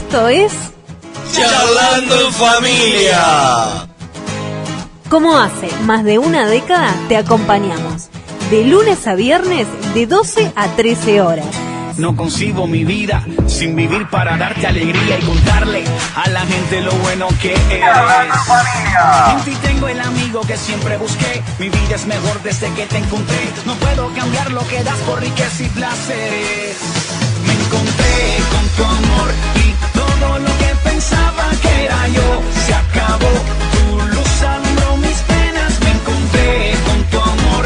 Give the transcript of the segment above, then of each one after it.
Esto es... Charlando en Familia. Como hace más de una década, te acompañamos. De lunes a viernes, de 12 a 13 horas. No concibo mi vida sin vivir para darte alegría y contarle a la gente lo bueno que eres. Charlando en Familia. En ti tengo el amigo que siempre busqué. Mi vida es mejor desde que te encontré. No puedo cambiar lo que das por riqueza y placeres. Me encontré con tu amor y todo lo que pensaba que era yo se acabó. Tu luz alumbró mis penas. Me encontré con tu amor.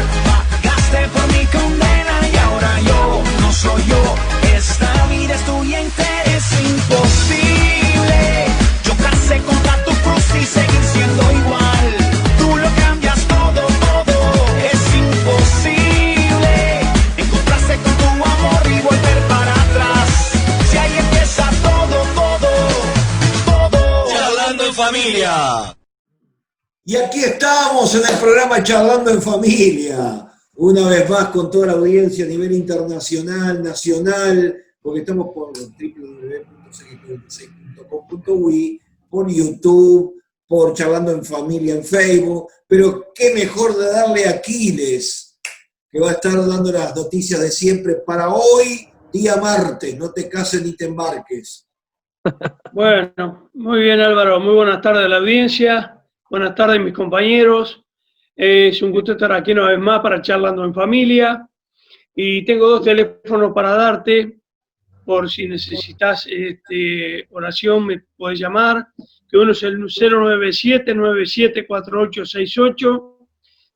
Pagaste por mi condena y ahora yo no soy yo. Esta vida es tuya entera. Es imposible chocarse contra tu cruz y seguir siendo igual. Tú lo cambias todo, todo. Es imposible encontrarse con tu amor y volver para atrás. Si ahí empieza todo, todo, todo. Charlando en Familia. Y aquí estamos en el programa Charlando en Familia, una vez más con toda la audiencia a nivel internacional, nacional, porque estamos por www.646.com.uy, por YouTube, por Charlando en Familia en Facebook, pero qué mejor de darle a Aquiles, que va a estar dando las noticias de siempre para hoy, día martes, no te cases ni te embarques. Bueno, muy bien Álvaro, muy buenas tardes a la audiencia, buenas tardes mis compañeros, es un gusto estar aquí una vez más para Charlando en Familia y tengo dos teléfonos para darte por si necesitas oración me puedes llamar, que uno es el 097-974868,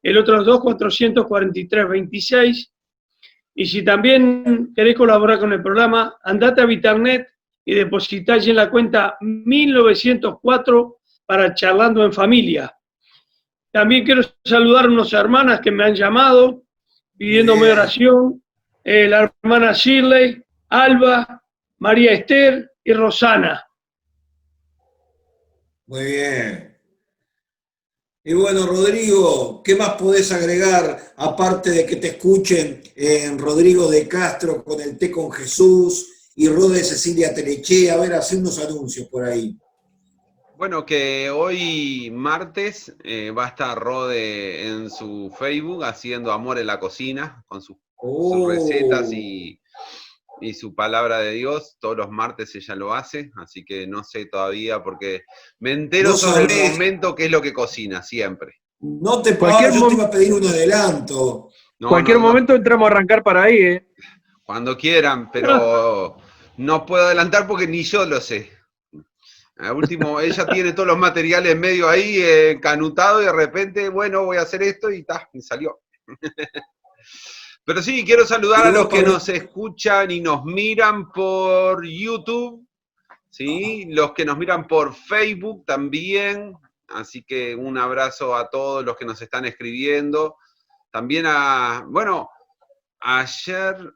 el otro es 2443-26 y si también querés colaborar con el programa, andate a Vitarnet y depositá allí en la cuenta 1904 para Charlando en Familia. También quiero saludar a unas hermanas que me han llamado pidiéndome oración, la hermana Shirley, Alba, María Esther y Rosana. Muy bien. Y bueno, Rodrigo, ¿qué más podés agregar, aparte de que te escuchen en Rodrigo de Castro con el Té con Jesús y Rode Cecilia Teleche? A ver, hace unos anuncios por ahí. Bueno, que hoy martes va a estar Rode en su Facebook haciendo Amor en la Cocina, con sus recetas y su palabra de Dios. Todos los martes ella lo hace, así que no sé todavía porque me entero sobre el momento qué es lo que cocina, siempre. No te pago, yo te iba a pedir un adelanto. Cualquier momento entramos a arrancar para ahí, ¿eh? Cuando quieran, pero no puedo adelantar porque ni yo lo sé. Al último, ella tiene todos los materiales medio ahí encanutados y de repente, bueno, voy a hacer esto y me salió. Pero sí, quiero saludar a los que nos escuchan y nos miran por YouTube, ¿sí? Los que nos miran por Facebook también, así que un abrazo a todos los que nos están escribiendo. También ayer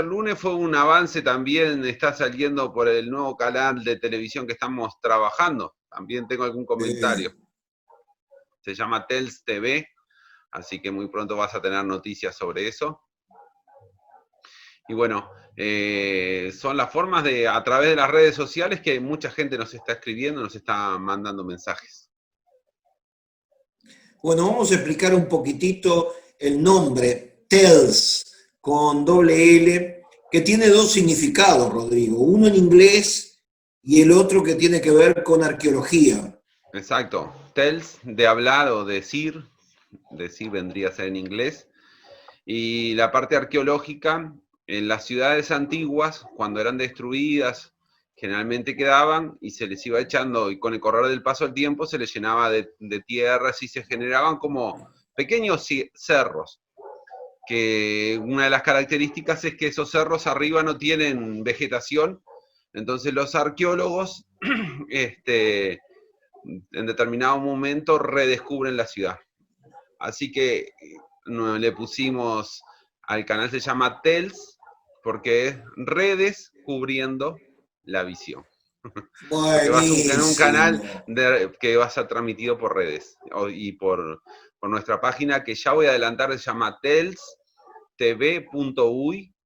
lunes fue un avance también, está saliendo por el nuevo canal de televisión que estamos trabajando. También tengo algún comentario. Se llama Tels TV, así que muy pronto vas a tener noticias sobre eso. Y bueno, son las formas a través de las redes sociales que mucha gente nos está escribiendo, nos está mandando mensajes. Bueno, vamos a explicar un poquitito el nombre, Tels, con doble L, que tiene dos significados, Rodrigo. Uno en inglés y el otro que tiene que ver con arqueología. Exacto. Tells, de hablar o decir vendría a ser en inglés. Y la parte arqueológica, en las ciudades antiguas, cuando eran destruidas, generalmente quedaban y se les iba echando, y con el correr del paso del tiempo se les llenaba de tierras y se generaban como pequeños cerros. Que una de las características es que esos cerros arriba no tienen vegetación, entonces los arqueólogos en determinado momento redescubren la ciudad. Así que le pusimos al canal, se llama TELS, porque es redes cubriendo la visión. Porque vas a tener un canal que va a ser transmitido por redes y por nuestra página, que ya voy a adelantar, se llama telstv.uy.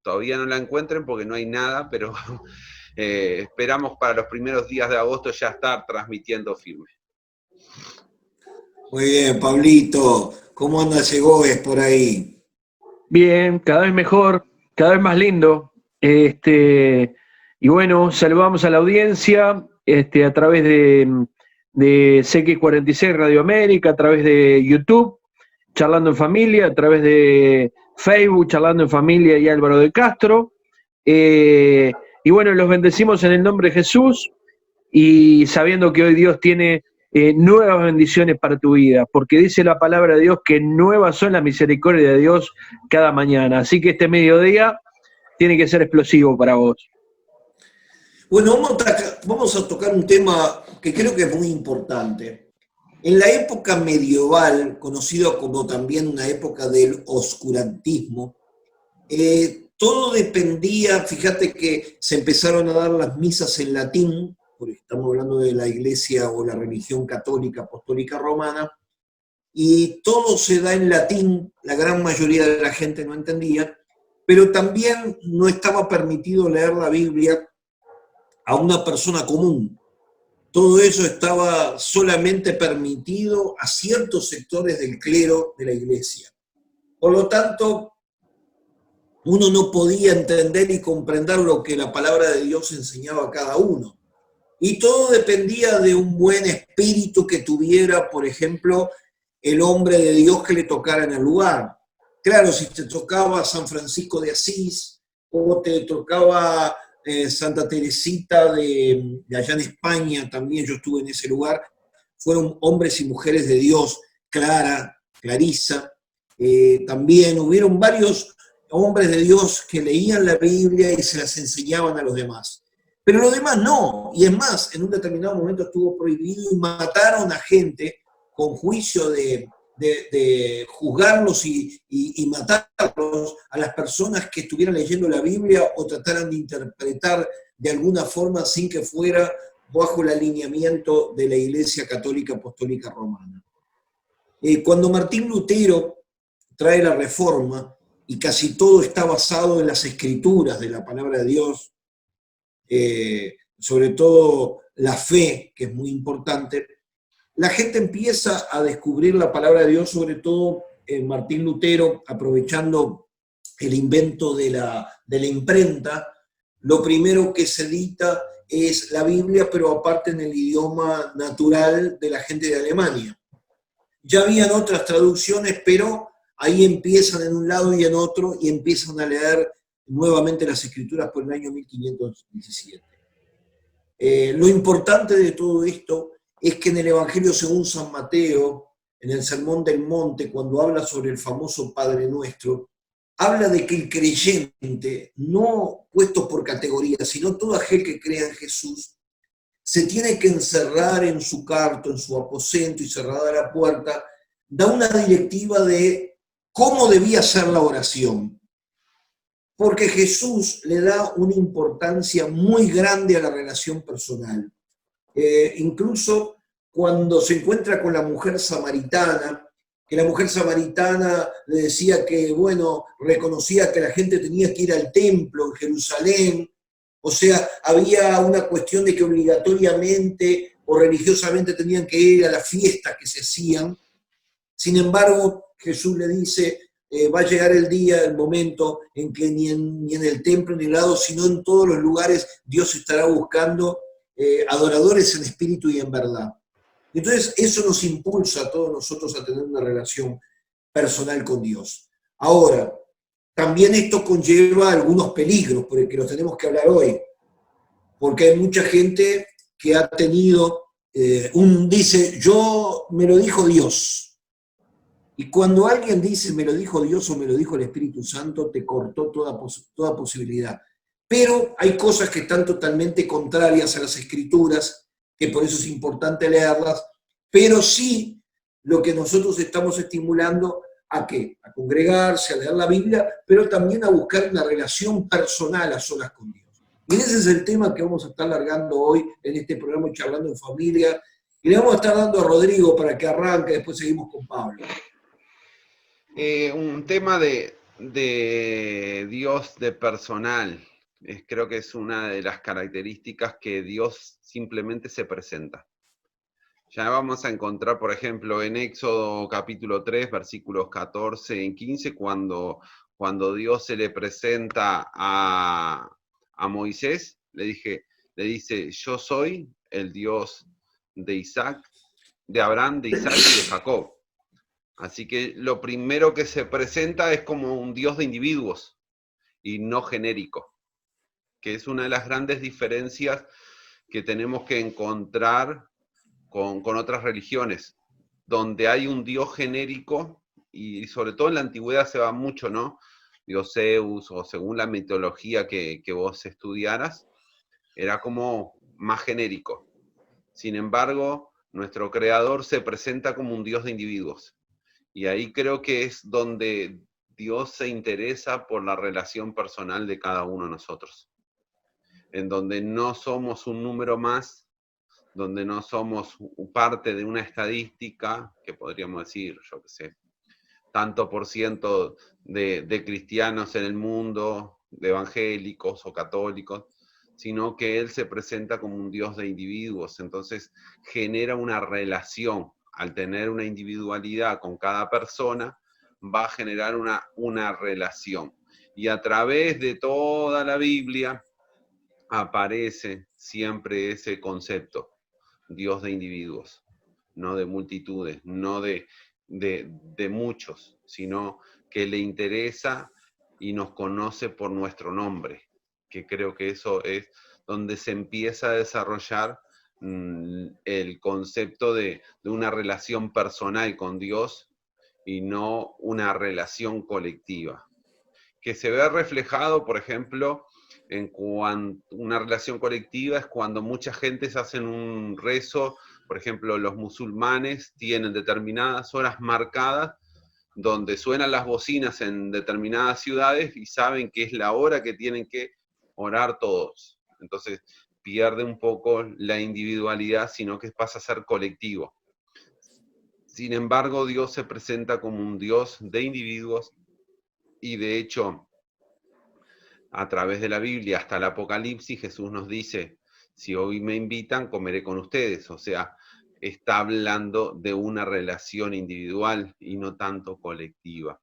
Todavía no la encuentren porque no hay nada, pero Esperamos para los primeros días de agosto ya estar transmitiendo firme. Muy bien, Pablito. ¿Cómo anda Segoes por ahí? Bien, cada vez mejor, cada vez más lindo. Y bueno, saludamos a la audiencia a través de CX46 Radio América, a través de YouTube, Charlando en Familia, a través de Facebook, Charlando en Familia y Álvaro de Castro. Y bueno, los bendecimos en el nombre de Jesús y sabiendo que hoy Dios tiene nuevas bendiciones para tu vida, porque dice la palabra de Dios que nuevas son las misericordias de Dios cada mañana. Así que este mediodía tiene que ser explosivo para vos. Bueno, vamos a tocar un tema que creo que es muy importante. En la época medieval, conocido como también una época del oscurantismo, todo dependía, fíjate que se empezaron a dar las misas en latín, porque estamos hablando de la iglesia o la religión católica apostólica romana, y todo se da en latín, la gran mayoría de la gente no entendía, pero también no estaba permitido leer la Biblia a una persona común. Todo eso estaba solamente permitido a ciertos sectores del clero de la iglesia. Por lo tanto, uno no podía entender y comprender lo que la palabra de Dios enseñaba a cada uno. Y todo dependía de un buen espíritu que tuviera, por ejemplo, el hombre de Dios que le tocara en el lugar. Claro, si te tocaba San Francisco de Asís o te tocaba Santa Teresita de allá en España, también yo estuve en ese lugar, fueron hombres y mujeres de Dios, Clarisa, también hubieron varios hombres de Dios que leían la Biblia y se las enseñaban a los demás. Pero los demás no, y es más, en un determinado momento estuvo prohibido y mataron a gente con juicio de juzgarlos y matarlos a las personas que estuvieran leyendo la Biblia o trataran de interpretar de alguna forma sin que fuera bajo el alineamiento de la Iglesia Católica Apostólica Romana. Cuando Martín Lutero trae la Reforma, y casi todo está basado en las Escrituras de la palabra de Dios, sobre todo la fe, que es muy importante, la gente empieza a descubrir la palabra de Dios, sobre todo Martín Lutero, aprovechando el invento de la imprenta. Lo primero que se edita es la Biblia, pero aparte en el idioma natural de la gente de Alemania. Ya habían otras traducciones, pero ahí empiezan en un lado y en otro, y empiezan a leer nuevamente las Escrituras por el año 1517. Lo importante de todo esto es que en el Evangelio según San Mateo, en el Sermón del Monte, cuando habla sobre el famoso Padre Nuestro, habla de que el creyente, no puesto por categoría, sino todo aquel que crea en Jesús, se tiene que encerrar en su cuarto, en su aposento y cerrada la puerta, da una directiva de cómo debía ser la oración. Porque Jesús le da una importancia muy grande a la relación personal. Incluso cuando se encuentra con la mujer samaritana, que la mujer samaritana le decía que, bueno, reconocía que la gente tenía que ir al templo en Jerusalén, o sea, había una cuestión de que obligatoriamente o religiosamente tenían que ir a las fiestas que se hacían. Sin embargo, Jesús le dice, va a llegar el día, el momento en que ni en el templo ni en el lado, sino en todos los lugares Dios estará buscando adoradores en espíritu y en verdad. Entonces, eso nos impulsa a todos nosotros a tener una relación personal con Dios. Ahora, también esto conlleva algunos peligros, por el que los tenemos que hablar hoy, porque hay mucha gente que ha tenido, dice, yo me lo dijo Dios. Y cuando alguien dice, me lo dijo Dios o me lo dijo el Espíritu Santo, te cortó toda posibilidad. Pero hay cosas que están totalmente contrarias a las Escrituras, que por eso es importante leerlas, pero sí lo que nosotros estamos estimulando a qué, a congregarse, a leer la Biblia, pero también a buscar una relación personal a solas con Dios. Y ese es el tema que vamos a estar largando hoy en este programa Charlando en Familia, y le vamos a estar dando a Rodrigo para que arranque, después seguimos con Pablo. Un tema de Dios de personal. Creo que es una de las características que Dios simplemente se presenta. Ya vamos a encontrar, por ejemplo, en Éxodo capítulo 3, versículos 14 y 15, cuando Dios se le presenta a Moisés, le dice, yo soy el Dios de Isaac, de Abraham, de Isaac y de Jacob. Así que lo primero que se presenta es como un Dios de individuos y no genérico, que es una de las grandes diferencias que tenemos que encontrar con otras religiones, donde hay un Dios genérico, y sobre todo en la antigüedad se va mucho, ¿no? Dios Zeus, o según la mitología que vos estudiaras, era como más genérico. Sin embargo, nuestro Creador se presenta como un Dios de individuos. Y ahí creo que es donde Dios se interesa por la relación personal de cada uno de nosotros. En donde no somos un número más, donde no somos parte de una estadística, que podríamos decir, yo qué sé, tanto por ciento de cristianos en el mundo, de evangélicos o católicos, sino que Él se presenta como un Dios de individuos. Entonces genera una relación. Al tener una individualidad con cada persona, va a generar una relación. Y a través de toda la Biblia aparece siempre ese concepto, Dios de individuos, no de multitudes, no de muchos, sino que le interesa y nos conoce por nuestro nombre, que creo que eso es donde se empieza a desarrollar el concepto de una relación personal con Dios y no una relación colectiva, que se ve reflejado, por ejemplo, en cuanto una relación colectiva es cuando mucha gente se hacen un rezo. Por ejemplo, los musulmanes tienen determinadas horas marcadas donde suenan las bocinas en determinadas ciudades y saben que es la hora que tienen que orar todos. Entonces pierde un poco la individualidad, sino que pasa a ser colectivo. Sin embargo, Dios se presenta como un Dios de individuos y de hecho, a través de la Biblia hasta el Apocalipsis, Jesús nos dice, si hoy me invitan, comeré con ustedes. O sea, está hablando de una relación individual y no tanto colectiva.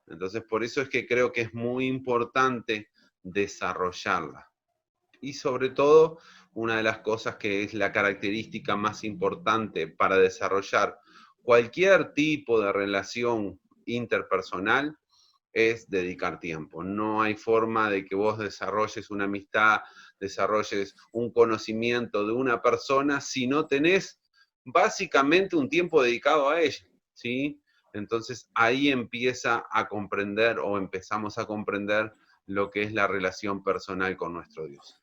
Entonces, por eso es que creo que es muy importante desarrollarla. Y sobre todo, una de las cosas que es la característica más importante para desarrollar cualquier tipo de relación interpersonal es dedicar tiempo. No hay forma de que vos desarrolles una amistad, desarrolles un conocimiento de una persona si no tenés básicamente un tiempo dedicado a ella, ¿sí? Entonces ahí empieza a comprender o empezamos a comprender lo que es la relación personal con nuestro Dios.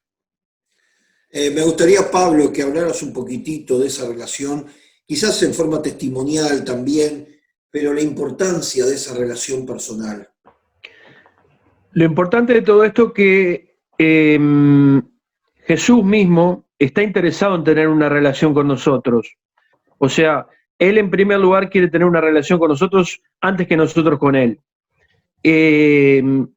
Me gustaría, Pablo, que hablaras un poquitito de esa relación, quizás en forma testimonial también, pero la importancia de esa relación personal. Lo importante de todo esto es que Jesús mismo está interesado en tener una relación con nosotros. O sea, Él en primer lugar quiere tener una relación con nosotros antes que nosotros con Él. De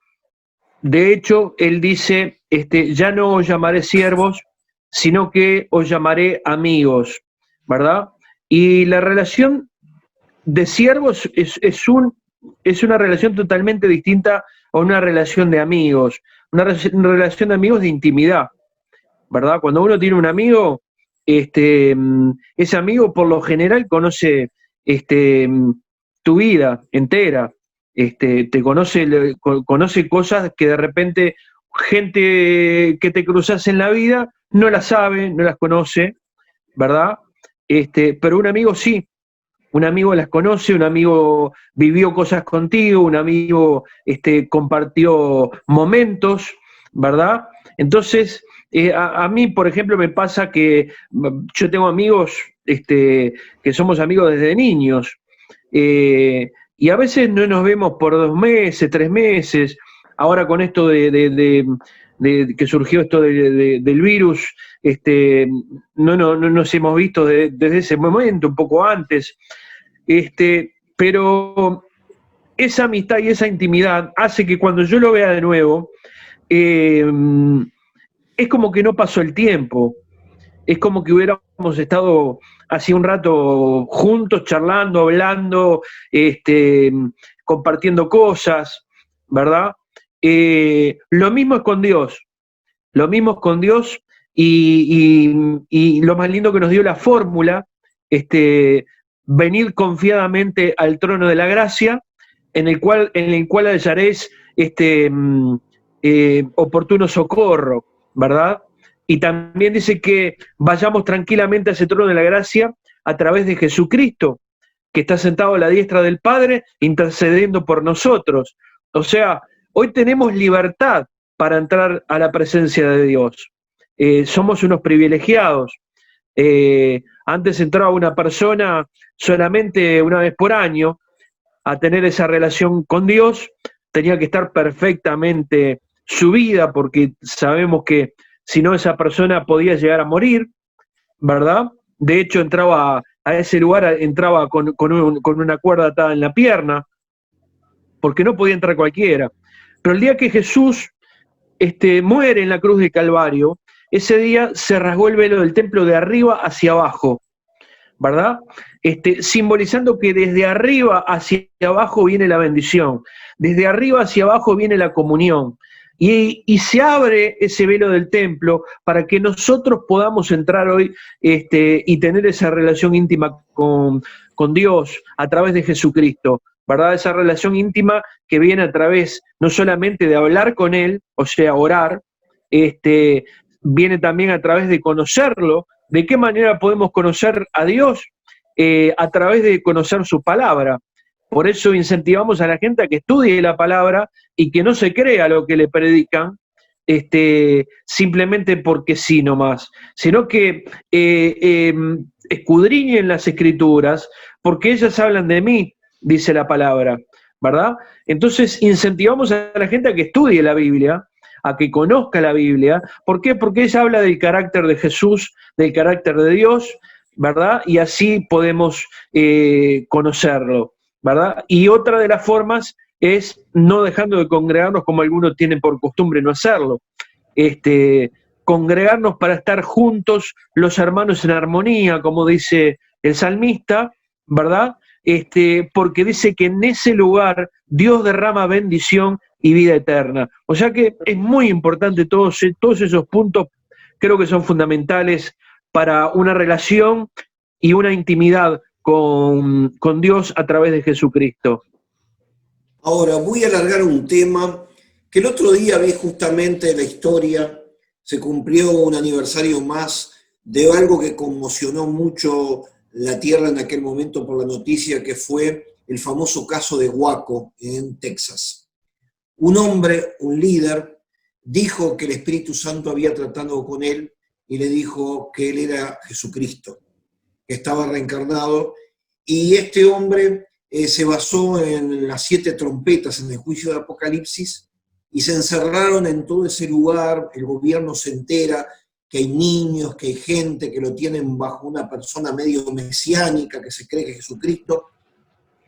hecho, Él dice, ya no os llamaré siervos, sino que os llamaré amigos, ¿verdad? Y la relación de siervos es una relación totalmente distinta a una relación de amigos, una relación de amigos de intimidad, ¿verdad? Cuando uno tiene un amigo, ese amigo por lo general conoce tu vida entera, te conoce cosas que de repente gente que te cruzas en la vida no las sabe, no las conoce, ¿verdad? Pero un amigo sí. Un amigo las conoce, un amigo vivió cosas contigo, un amigo compartió momentos, ¿verdad? Entonces, a mí, por ejemplo, me pasa que yo tengo amigos que somos amigos desde niños, y a veces no nos vemos por 2 meses, 3 meses. Ahora con esto de que surgió esto del virus, no nos hemos visto desde ese momento, un poco antes, pero esa amistad y esa intimidad hace que cuando yo lo vea de nuevo, es como que no pasó el tiempo, es como que hubiéramos estado hace un rato juntos, charlando, hablando, compartiendo cosas, ¿verdad? Lo mismo es con Dios, lo mismo es con Dios y lo más lindo que nos dio la fórmula, venid confiadamente al trono de la gracia, en el cual hallaréis oportuno socorro, ¿verdad? Y también dice que vayamos tranquilamente a ese trono de la gracia a través de Jesucristo, que está sentado a la diestra del Padre, intercediendo por nosotros. O sea, hoy tenemos libertad para entrar a la presencia de Dios. Somos unos privilegiados. Antes entraba una persona solamente una vez por año a tener esa relación con Dios, tenía que estar perfectamente subida, porque sabemos que si no esa persona podía llegar a morir, ¿verdad? De hecho entraba a ese lugar, entraba con una cuerda atada en la pierna, porque no podía entrar cualquiera. Pero el día que Jesús muere en la cruz del Calvario, ese día se rasgó el velo del templo de arriba hacia abajo, ¿verdad? Simbolizando que desde arriba hacia abajo viene la bendición, desde arriba hacia abajo viene la comunión, y se abre ese velo del templo para que nosotros podamos entrar hoy y tener esa relación íntima con Dios a través de Jesucristo, ¿verdad? Esa relación íntima que viene a través no solamente de hablar con Él, o sea, orar, viene también a través de conocerlo. ¿De qué manera podemos conocer a Dios? A través de conocer su palabra. Por eso incentivamos a la gente a que estudie la palabra y que no se crea lo que le predican, simplemente porque sí nomás, sino que escudriñen las escrituras, porque ellas hablan de mí, dice la palabra, ¿verdad? Entonces incentivamos a la gente a que estudie la Biblia, a que conozca la Biblia. ¿Por qué? Porque ella habla del carácter de Jesús, del carácter de Dios, ¿verdad? Y así podemos conocerlo, ¿verdad? Y otra de las formas es no dejando de congregarnos como algunos tienen por costumbre no hacerlo. Congregarnos para estar juntos los hermanos en armonía, como dice el salmista, ¿verdad? Porque dice que en ese lugar Dios derrama bendición y vida eterna. O sea que es muy importante todos esos puntos, creo que son fundamentales para una relación y una intimidad con Dios a través de Jesucristo. Ahora, voy a alargar un tema que el otro día vi justamente la historia, se cumplió un aniversario más de algo que conmocionó mucho la tierra en aquel momento por la noticia, que fue el famoso caso de Waco en Texas. Un hombre, un líder, dijo que el Espíritu Santo había tratado con él y le dijo que él era Jesucristo, que estaba reencarnado, y este hombre se basó en las 7 trompetas, en el juicio de Apocalipsis, y se encerraron en todo ese lugar. El gobierno se entera que hay niños, que hay gente que lo tienen bajo una persona medio mesiánica, que se cree que es Jesucristo,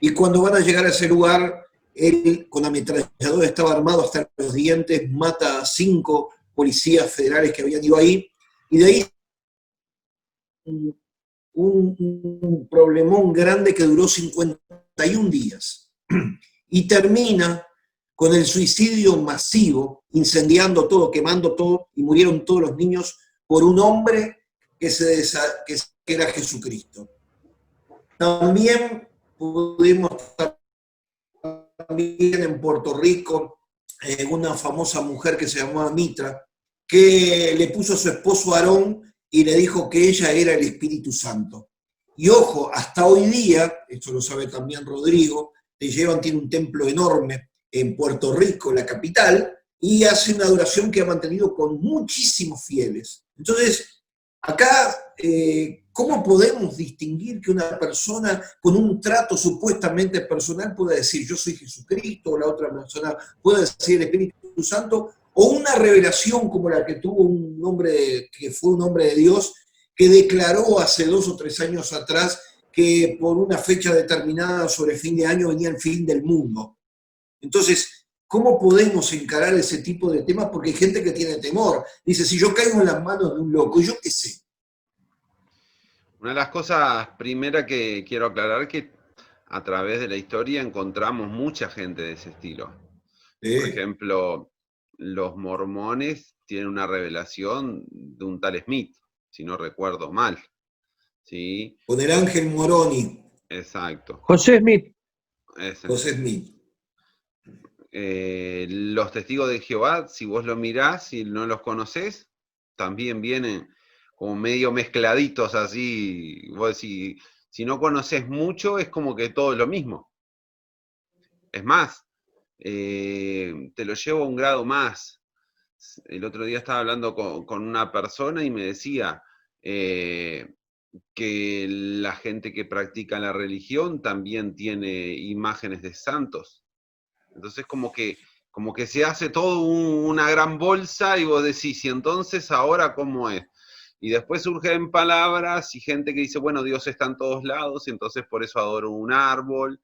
y cuando van a llegar a ese lugar, él con ametralladora estaba armado hasta los dientes, mata a 5 policías federales que habían ido ahí, y de ahí un problemón grande que duró 51 días. Y termina con el suicidio masivo, incendiando todo, quemando todo, y murieron todos los niños por un hombre que era Jesucristo. También pudimos también en Puerto Rico una famosa mujer que se llamaba Mitra, que le puso a su esposo Aarón y le dijo que ella era el Espíritu Santo. Y ojo, hasta hoy día, esto lo sabe también Rodrigo, tiene un templo enorme en Puerto Rico, la capital, y hace una adoración que ha mantenido con muchísimos fieles. Entonces, acá, ¿cómo podemos distinguir que una persona con un trato supuestamente personal pueda decir yo soy Jesucristo, o la otra persona pueda decir el Espíritu Santo, o una revelación como la que tuvo un hombre que fue un hombre de Dios, que declaró hace 2 o 3 años atrás que por una fecha determinada sobre fin de año venía el fin del mundo? Entonces, ¿Cómo podemos encarar ese tipo de temas? Porque hay gente que tiene temor. Dice, si yo caigo en las manos de un loco, ¿yo qué sé? Una de las cosas primeras que quiero aclarar es que a través de la historia encontramos mucha gente de ese estilo. Por ejemplo, los mormones tienen una revelación de un tal Smith, si no recuerdo mal. ¿Sí? Con el ángel Moroni. Exacto. José Smith. José Smith. Los testigos de Jehová, si vos los mirás y no los conocés, también vienen como medio mezcladitos así. Vos decís, si no conocés mucho, es como que todo es lo mismo. Es más, te lo llevo a un grado más. El otro día estaba hablando con una persona y me decía que la gente que practica la religión también tiene imágenes de santos. Entonces como que se hace todo una gran bolsa y vos decís, ¿y entonces ahora cómo es? Y después surgen palabras y gente que dice, bueno, Dios está en todos lados, y entonces por eso adoro un árbol.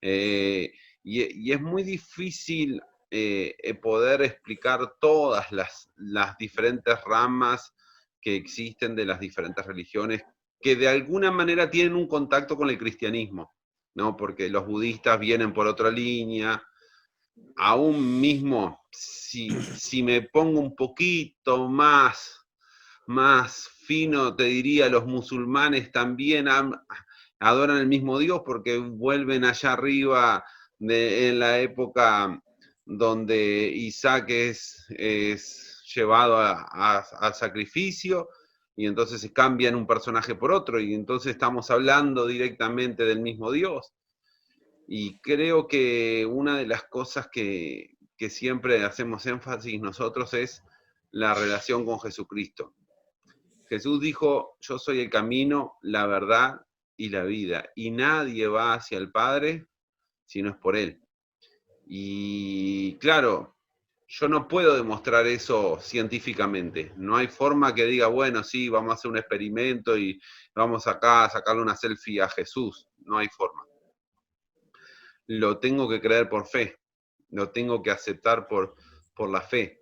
Y es muy difícil poder explicar todas las diferentes ramas que existen de las diferentes religiones que de alguna manera tienen un contacto con el cristianismo, ¿no? Porque los budistas vienen por otra línea. Aún mismo, si me pongo un poquito más fino, te diría, los musulmanes también adoran el mismo Dios porque vuelven allá arriba en la época donde Isaac es llevado al sacrificio, y entonces se cambian un personaje por otro, y entonces estamos hablando directamente del mismo Dios. Y creo que una de las cosas que siempre hacemos énfasis nosotros es la relación con Jesucristo. Jesús dijo, yo soy el camino, la verdad y la vida, y nadie va hacia el Padre si no es por Él. Y claro, yo no puedo demostrar eso científicamente. No hay forma que diga, bueno, sí, vamos a hacer un experimento y vamos acá a sacarle una selfie a Jesús. No hay forma. Lo tengo que creer por fe, lo tengo que aceptar por la fe.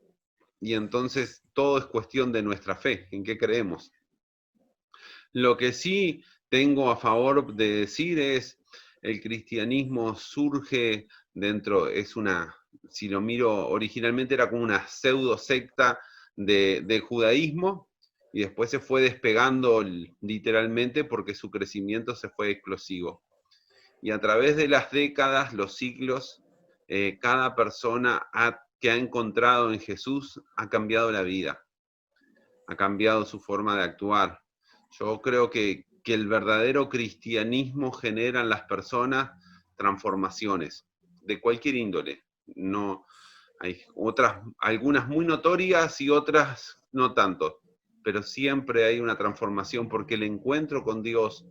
Y entonces todo es cuestión de nuestra fe, en qué creemos. Lo que sí tengo a favor de decir es, el cristianismo surge dentro, si lo miro originalmente era como una pseudo secta del judaísmo, y después se fue despegando literalmente porque su crecimiento se fue explosivo. Y a través de las décadas, los siglos, cada persona que ha encontrado en Jesús ha cambiado la vida, ha cambiado su forma de actuar. Yo creo que el verdadero cristianismo genera en las personas transformaciones de cualquier índole. No, hay algunas muy notorias y otras no tanto, pero siempre hay una transformación porque el encuentro con Dios,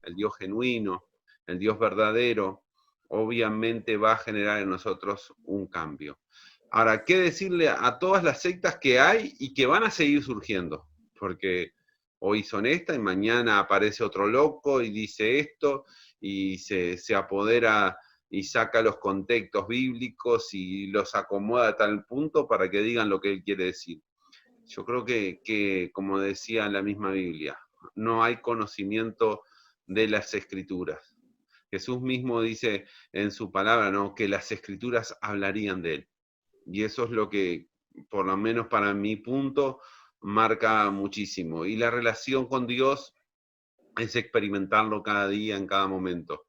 el Dios genuino, el Dios verdadero, obviamente va a generar en nosotros un cambio. Ahora, ¿qué decirle a todas las sectas que hay y que van a seguir surgiendo? Porque hoy son estas y mañana aparece otro loco y dice esto y se apodera y saca los contextos bíblicos y los acomoda a tal punto para que digan lo que él quiere decir. Yo creo que como decía la misma Biblia, no hay conocimiento de las Escrituras. Jesús mismo dice en su palabra, ¿no?, que las Escrituras hablarían de él. Y eso es lo que, por lo menos para mi punto, marca muchísimo. Y la relación con Dios es experimentarlo cada día, en cada momento.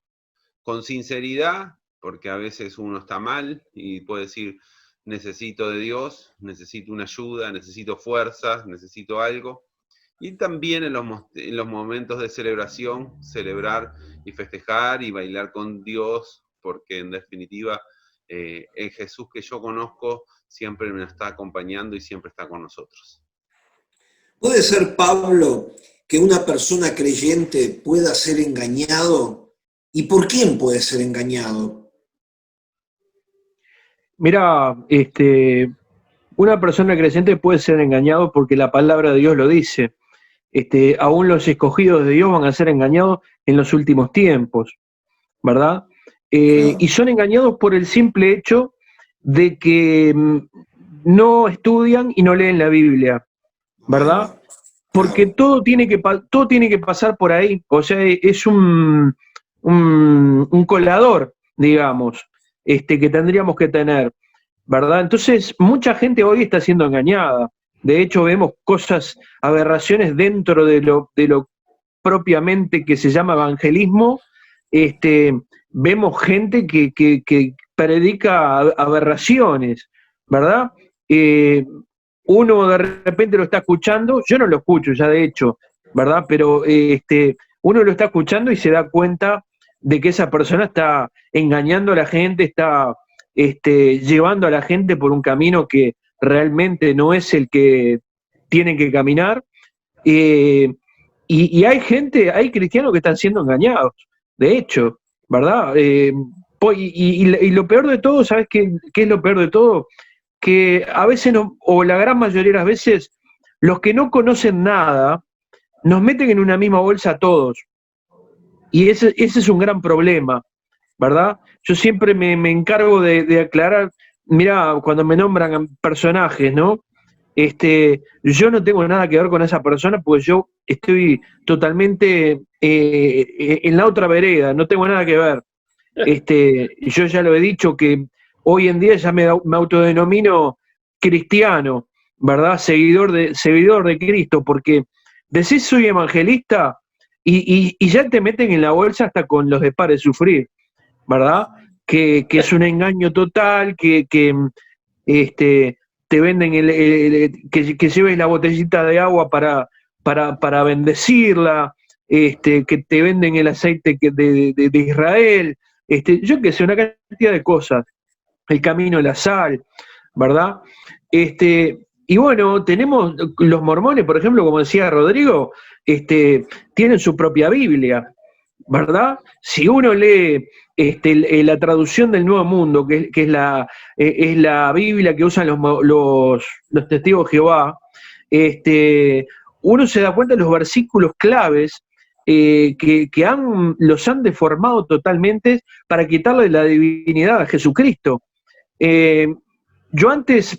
Con sinceridad, porque a veces uno está mal y puede decir, necesito de Dios, necesito una ayuda, necesito fuerzas, necesito algo. Y también en los momentos de celebración, celebrar y festejar y bailar con Dios, porque en definitiva el Jesús que yo conozco siempre me está acompañando y siempre está con nosotros. ¿Puede ser, Pablo, que una persona creyente pueda ser engañado? ¿Y por quién puede ser engañado? Mira, una persona creyente puede ser engañado porque la palabra de Dios lo dice. Aún los escogidos de Dios van a ser engañados en los últimos tiempos, ¿verdad? Y son engañados por el simple hecho de que no estudian y no leen la Biblia, ¿verdad? Porque todo tiene que pasar por ahí, o sea, es un colador, digamos, que tendríamos que tener, ¿verdad? Entonces, mucha gente hoy está siendo engañada. De hecho, vemos aberraciones dentro de lo propiamente que se llama evangelismo. Vemos gente que predica aberraciones, ¿verdad? Uno de repente lo está escuchando, yo no lo escucho ya de hecho, ¿verdad? Pero uno lo está escuchando y se da cuenta de que esa persona está engañando a la gente, está llevando a la gente por un camino que realmente no es el que tienen que caminar. Y hay cristianos que están siendo engañados, de hecho, ¿verdad? Y lo peor de todo, ¿sabes qué es lo peor de todo? Que a veces, o la gran mayoría de las veces, los que no conocen nada, nos meten en una misma bolsa a todos. Y ese es un gran problema, ¿verdad? Yo siempre me encargo de aclarar, mira, cuando me nombran personajes, ¿no? Yo no tengo nada que ver con esa persona, porque yo estoy totalmente en la otra vereda, no tengo nada que ver. Yo ya lo he dicho que hoy en día ya me autodenomino cristiano, ¿verdad? Seguidor de Cristo, porque decís soy evangelista y ya te meten en la bolsa hasta con los de Pare Sufrir, ¿verdad? Que es un engaño total, que te venden que lleves la botellita de agua para bendecirla, que te venden el aceite de Israel, yo qué sé, una cantidad de cosas, el camino de la sal, ¿verdad? Y bueno, tenemos los mormones, por ejemplo, como decía Rodrigo, tienen su propia Biblia, ¿verdad? Si uno lee la traducción del Nuevo Mundo, que es la Biblia que usan los testigos de Jehová, uno se da cuenta de los versículos claves que los han deformado totalmente para quitarle la divinidad a Jesucristo. Yo antes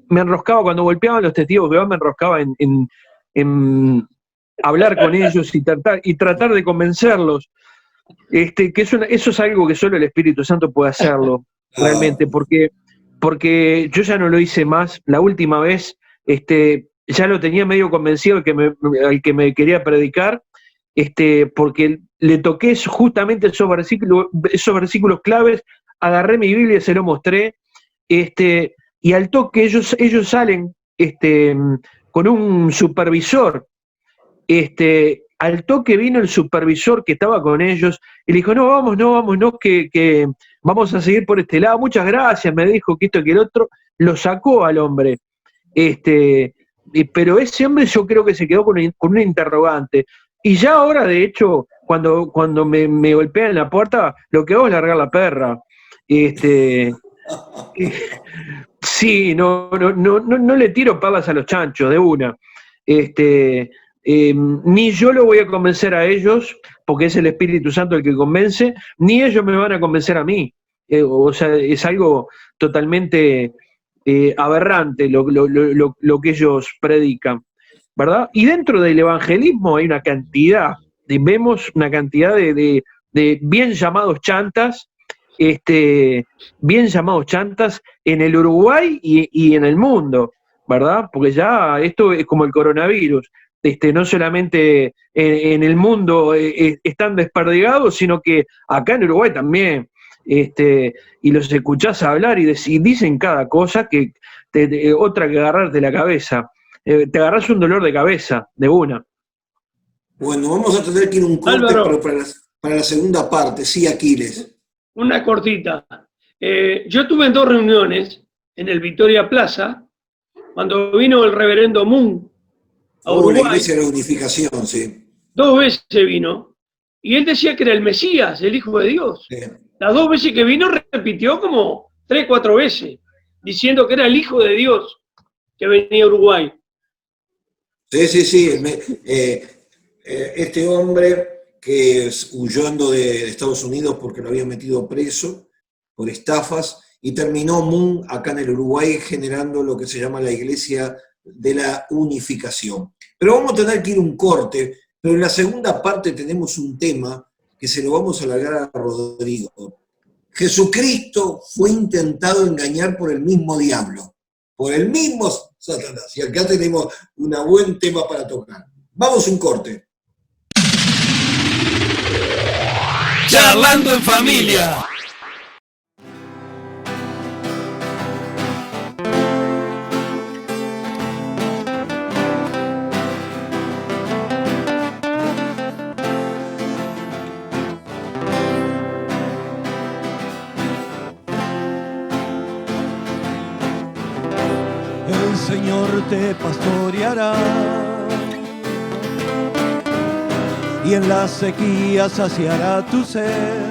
me enroscaba, cuando golpeaban los testigos de Jehová, me enroscaba en hablar con ellos y tratar de convencerlos, que eso es algo que solo el Espíritu Santo puede hacerlo, realmente, porque yo ya no lo hice más. La última vez ya lo tenía medio convencido al que me quería predicar, porque le toqué justamente esos versículos claves, agarré mi Biblia y se lo mostré, y al toque ellos salen con un supervisor. Al toque vino el supervisor que estaba con ellos y le dijo, no, vamos, que vamos a seguir por este lado, muchas gracias, me dijo que esto y que el otro, lo sacó al hombre. Pero ese hombre yo creo que se quedó con una interrogante. Y ya ahora, de hecho, cuando me golpean en la puerta, lo que hago es largar la perra. Sí, no le tiro palas a los chanchos de una. Ni yo lo voy a convencer a ellos, porque es el Espíritu Santo el que convence, ni ellos me van a convencer a mí. O sea, es algo totalmente aberrante lo que ellos predican, ¿verdad? Y dentro del evangelismo hay vemos una cantidad de bien llamados chantas, bien llamados chantas en el Uruguay y en el mundo, ¿verdad? Porque ya esto es como el coronavirus. No solamente en el mundo están desperdigados, sino que acá en Uruguay también. Y los escuchás hablar y dicen cada cosa que otra que agarrarte la cabeza. Te agarrás un dolor de cabeza, de una. Bueno, vamos a tener que ir a un corte, Álvaro, pero para la segunda parte. Sí, Aquiles. una cortita. Yo estuve en 2 reuniones en el Victoria Plaza, cuando vino el reverendo Moon a Uruguay. La Iglesia de la Unificación, sí. 2 veces vino, y él decía que era el Mesías, el Hijo de Dios. Sí. Las 2 veces que vino repitió como 3, 4 veces, diciendo que era el Hijo de Dios que venía a Uruguay. Sí. Este hombre que huyendo de Estados Unidos porque lo habían metido preso por estafas y terminó Moon acá en el Uruguay generando lo que se llama la Iglesia de la Unificación. Pero vamos a tener que ir un corte, pero en la segunda parte tenemos un tema que se lo vamos a alargar a Rodrigo. Jesucristo fue intentado engañar por el mismo diablo, por el mismo Satanás. Y acá tenemos un buen tema para tocar. Vamos a un corte. Charlando en familia. El Señor te pastoreará y en la sequía saciará tu sed.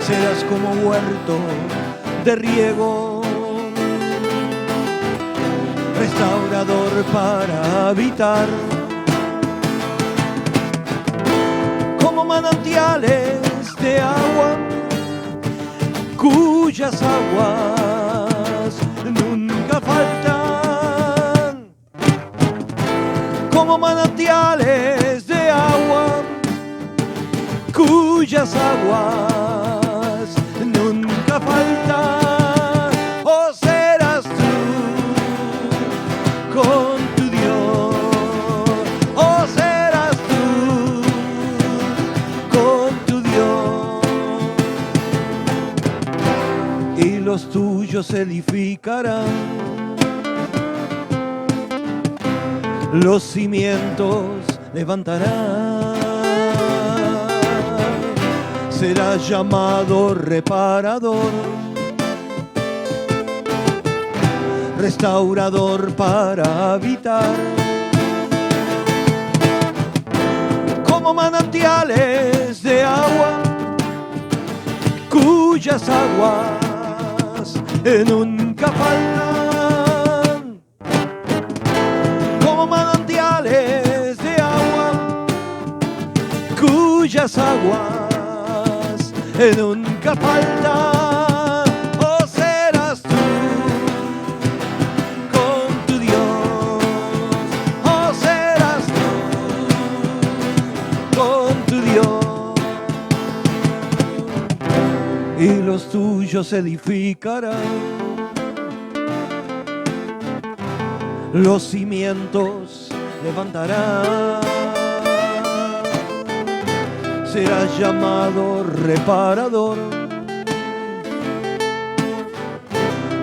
Serás como huerto de riego, restaurador para habitar, como manantiales de agua, cuyas aguas nunca faltan, como manantiales de agua, cuyas aguas nunca faltan. O serás tú con tu Dios, o serás tú con tu Dios, y los tuyos edificarán, los cimientos levantarán. Serás llamado reparador, restaurador para habitar, como manantiales de agua, cuyas aguas nunca faltan, como manantiales de agua, cuyas aguas nunca faltan. O serás tú con tu Dios, o serás tú con tu Dios, y los tuyos edificarán, los cimientos levantarán. Serás llamado reparador,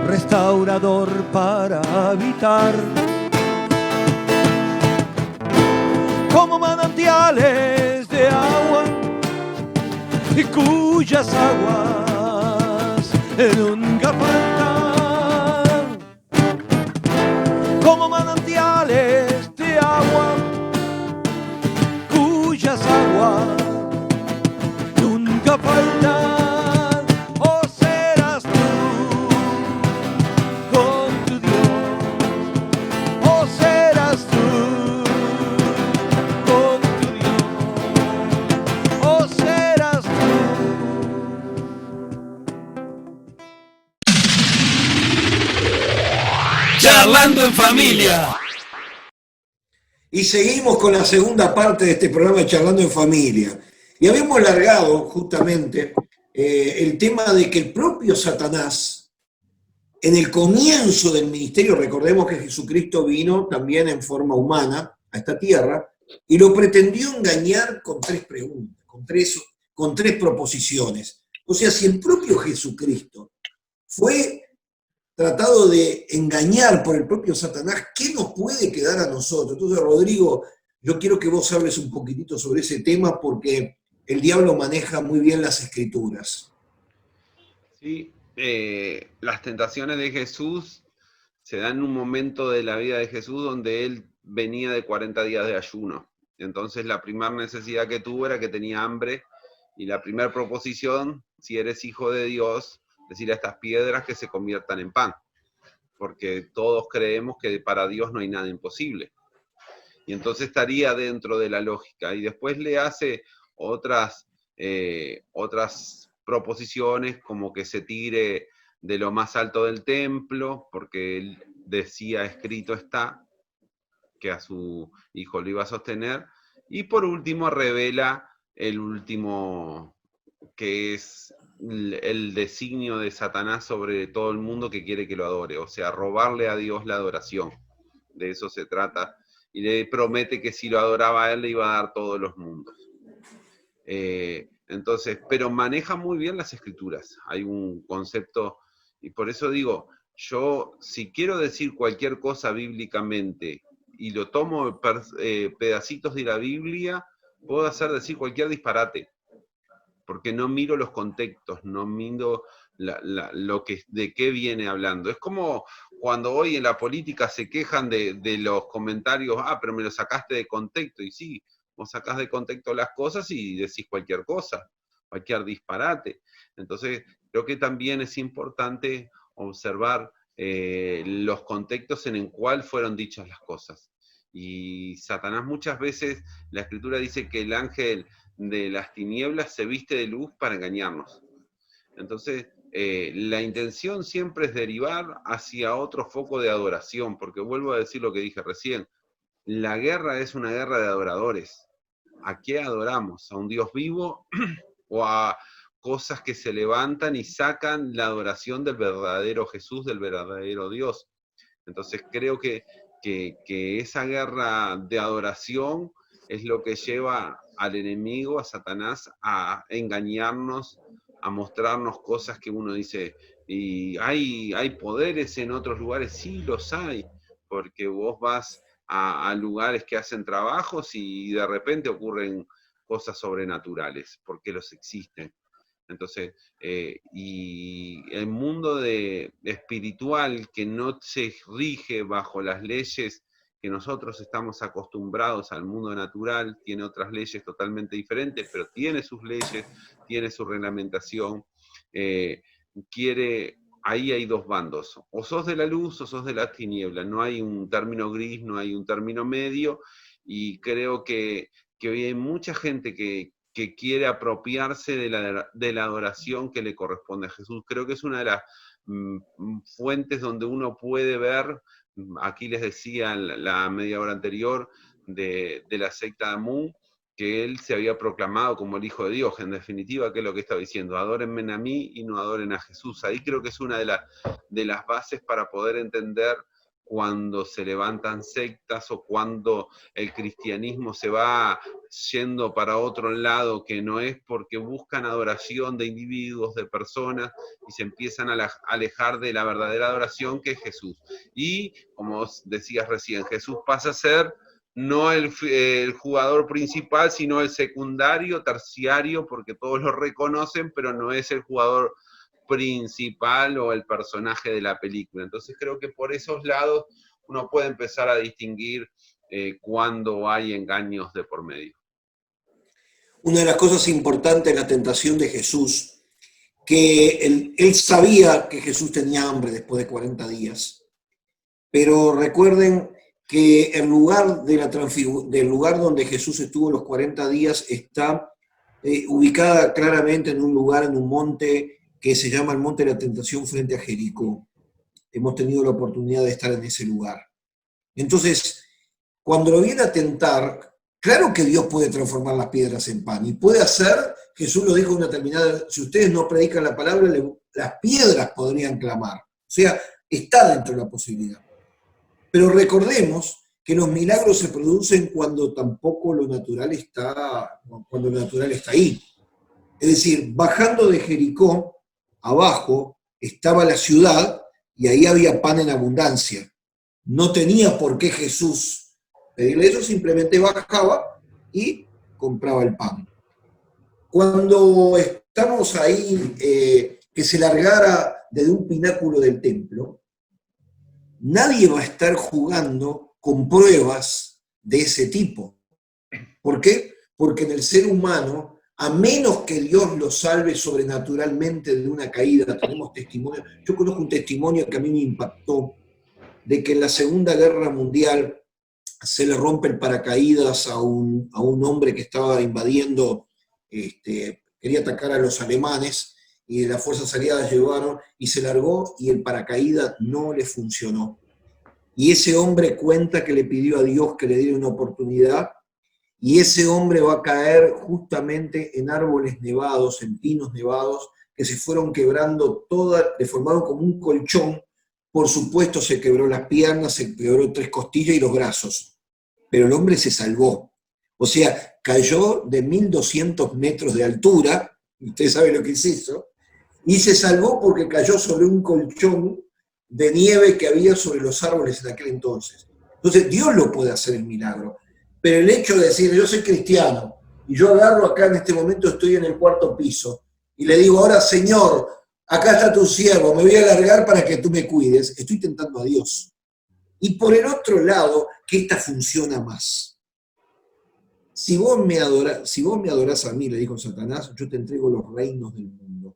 restaurador para habitar, como manantiales de agua, y cuyas aguas nunca faltan, como manantiales de agua, cuyas aguas nunca faltan. O serás tú con tu Dios, o serás tú con tu Dios, o serás tú. Charlando en familia. Y seguimos con la segunda parte de este programa de Charlando en Familia. Y habíamos largado justamente el tema de que el propio Satanás, en el comienzo del ministerio, recordemos que Jesucristo vino también en forma humana a esta tierra, y lo pretendió engañar con tres preguntas, con tres proposiciones. O sea, si el propio Jesucristo fue tratado de engañar por el propio Satanás, ¿qué nos puede quedar a nosotros? Entonces, Rodrigo, yo quiero que vos hables un poquitito sobre ese tema, porque el diablo maneja muy bien las escrituras. Sí, las tentaciones de Jesús se dan en un momento de la vida de Jesús donde él venía de 40 días de ayuno. Entonces la primera necesidad que tuvo era que tenía hambre, y la primera proposición, si eres hijo de Dios, decirle a estas piedras que se conviertan en pan, porque todos creemos que para Dios no hay nada imposible. Y entonces estaría dentro de la lógica. Y después le hace otras proposiciones como que se tire de lo más alto del templo, porque él decía, escrito está, que a su hijo lo iba a sostener, y por último revela el último, que es el designio de Satanás sobre todo el mundo que quiere que lo adore, o sea, robarle a Dios la adoración. De eso se trata, y le promete que si lo adoraba a él le iba a dar todos los mundos. Entonces, pero maneja muy bien las escrituras, hay un concepto, y por eso digo, yo si quiero decir cualquier cosa bíblicamente, y lo tomo pedacitos de la Biblia, puedo decir cualquier disparate, porque no miro los contextos, no miro de qué viene hablando. Es como cuando hoy en la política se quejan de los comentarios, pero me lo sacaste de contexto, y sí, vos sacás de contexto las cosas y decís cualquier cosa, cualquier disparate. Entonces, creo que también es importante observar los contextos en el cual fueron dichas las cosas. Y Satanás muchas veces, la Escritura dice que el ángel de las tinieblas se viste de luz para engañarnos. Entonces, la intención siempre es derivar hacia otro foco de adoración, porque vuelvo a decir lo que dije recién, la guerra es una guerra de adoradores. ¿A qué adoramos? ¿A un Dios vivo o a cosas que se levantan y sacan la adoración del verdadero Jesús, del verdadero Dios? Entonces creo que esa guerra de adoración es lo que lleva al enemigo, a Satanás, a engañarnos, a mostrarnos cosas que uno dice, y hay poderes en otros lugares, sí los hay, porque vos vas a lugares que hacen trabajos y de repente ocurren cosas sobrenaturales, porque los existen. Entonces, y el mundo espiritual que no se rige bajo las leyes que nosotros estamos acostumbrados al mundo natural, tiene otras leyes totalmente diferentes, pero tiene sus leyes, tiene su reglamentación, ahí hay dos bandos, o sos de la luz o sos de la tiniebla, no hay un término gris, no hay un término medio, y creo que hoy hay mucha gente que quiere apropiarse de la adoración que le corresponde a Jesús. Creo que es una de las fuentes donde uno puede ver, aquí les decía en la media hora anterior, de la secta de Amun, que él se había proclamado como el Hijo de Dios. En definitiva, ¿qué es lo que estaba diciendo? Adórenme a mí y no adoren a Jesús. Ahí creo que es una de las bases para poder entender cuando se levantan sectas o cuando el cristianismo se va yendo para otro lado que no es, porque buscan adoración de individuos, de personas, y se empiezan a alejar de la verdadera adoración que es Jesús. Y, como decías recién, Jesús pasa a ser no el jugador principal, sino el secundario, terciario, porque todos lo reconocen, pero no es el jugador principal o el personaje de la película. Entonces creo que por esos lados uno puede empezar a distinguir cuando hay engaños de por medio. Una de las cosas importantes de la tentación de Jesús, que él sabía que Jesús tenía hambre después de 40 días, pero recuerden que el lugar del lugar donde Jesús estuvo los 40 días está ubicada claramente en un lugar, en un monte que se llama el Monte de la Tentación frente a Jericó. Hemos tenido la oportunidad de estar en ese lugar. Entonces, cuando lo viene a tentar, claro que Dios puede transformar las piedras en pan, y puede hacer, Jesús lo dijo en una determinada, si ustedes no predican la palabra, las piedras podrían clamar. O sea, está dentro de la posibilidad. Pero recordemos que los milagros se producen cuando tampoco lo natural está ahí. Es decir, bajando de Jericó, abajo estaba la ciudad y ahí había pan en abundancia. No tenía por qué Jesús pedirle eso, simplemente bajaba y compraba el pan. Cuando estamos ahí, que se largara desde un pináculo del templo, nadie va a estar jugando con pruebas de ese tipo. ¿Por qué? Porque en el ser humano, a menos que Dios lo salve sobrenaturalmente de una caída, tenemos testimonio. Yo conozco un testimonio que a mí me impactó, de que en la Segunda Guerra Mundial se le rompe el paracaídas a un hombre que estaba invadiendo, quería atacar a los alemanes, y las fuerzas aliadas llevaron, y se largó, y el paracaídas no le funcionó. Y ese hombre cuenta que le pidió a Dios que le diera una oportunidad, y ese hombre va a caer justamente en árboles nevados, en pinos nevados, que se fueron quebrando todas, le formaron como un colchón. Por supuesto se quebró las piernas, se quebró 3 costillas y los brazos, pero el hombre se salvó. O sea, cayó de 1200 metros de altura, usted sabe lo que es eso, y se salvó porque cayó sobre un colchón de nieve que había sobre los árboles en aquel entonces. Entonces Dios lo puede hacer el milagro, pero el hecho de decir, yo soy cristiano, y yo agarro acá en este momento, estoy en el 4º piso, y le digo, ahora Señor, acá está tu siervo, me voy a largar para que tú me cuides, estoy tentando a Dios. Y por el otro lado, que esta funciona más. Si vos me adorás a mí, le dijo Satanás, yo te entrego los reinos del mundo.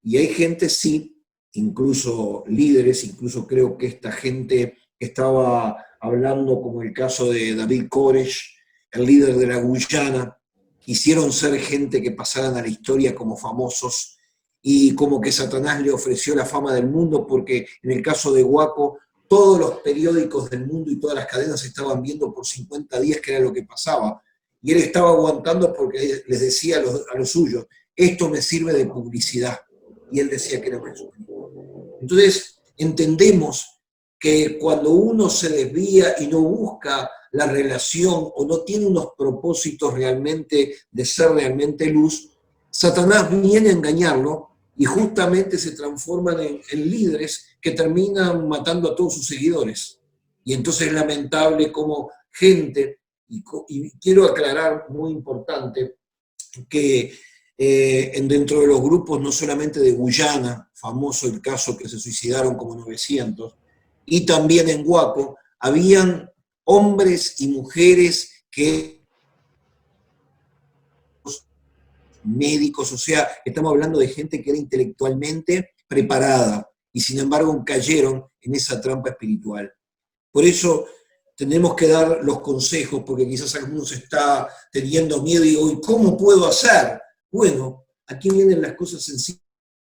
Y hay gente, sí, incluso líderes, incluso creo que esta gente estaba hablando, como el caso de David Koresh, el líder de la Guyana, quisieron ser gente que pasaran a la historia como famosos, y como que Satanás le ofreció la fama del mundo, porque en el caso de Waco, todos los periódicos del mundo y todas las cadenas estaban viendo por 50 días qué era lo que pasaba. Y él estaba aguantando porque les decía a los suyos, esto me sirve de publicidad. Y él decía que era Jesucristo. Entonces, entendemos que cuando uno se desvía y no busca la relación o no tiene unos propósitos realmente de ser realmente luz, Satanás viene a engañarlo y justamente se transforman en líderes que terminan matando a todos sus seguidores. Y entonces es lamentable como gente, y quiero aclarar, muy importante, que dentro de los grupos, no solamente de Guyana, famoso el caso que se suicidaron como 900, y también en Waco, habían hombres y mujeres que médicos, o sea, estamos hablando de gente que era intelectualmente preparada y sin embargo cayeron en esa trampa espiritual. Por eso tenemos que dar los consejos, porque quizás algunos está teniendo miedo y digo, ¿y cómo puedo hacer? Bueno, aquí vienen las cosas sencillas,